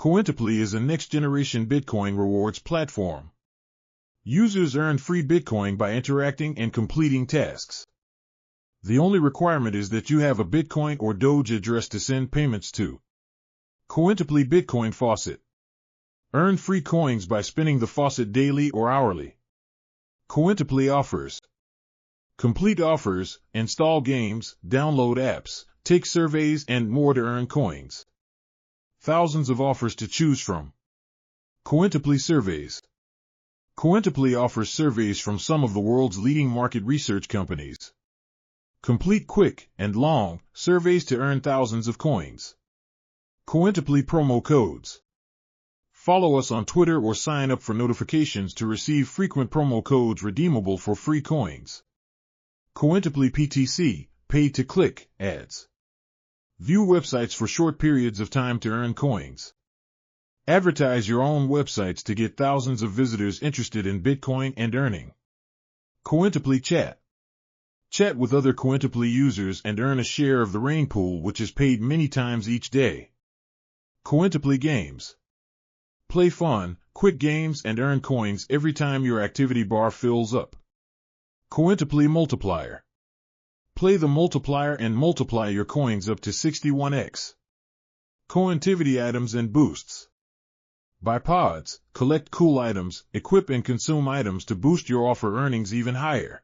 Cointiply is a next-generation Bitcoin rewards platform. Users earn free Bitcoin by interacting and completing tasks. The only requirement is that you have a Bitcoin or Doge address to send payments to. Cointiply Bitcoin Faucet. Earn free coins by spinning the faucet daily or hourly. Cointiply offers. Complete offers, install games, download apps, take surveys and more to earn coins. Thousands of offers to choose from. Cointiply surveys. Cointiply offers surveys from some of the world's leading market research companies. Complete quick and long surveys to earn thousands of coins. Cointiply promo codes. Follow us on Twitter or sign up for notifications to receive frequent promo codes redeemable for free coins. Cointiply PTC, pay-to-click ads. View websites for short periods of time to earn coins. Advertise your own websites to get thousands of visitors interested in Bitcoin and earning. Cointiply Chat. Chat with other Cointiply users and earn a share of the rain pool, which is paid many times each day. Cointiply Games. Play fun, quick games and earn coins every time your activity bar fills up. Cointiply Multiplier. Play the multiplier and multiply your coins up to 61x. Cointivity items and boosts. Buy pods, collect cool items, equip and consume items to boost your offer earnings even higher.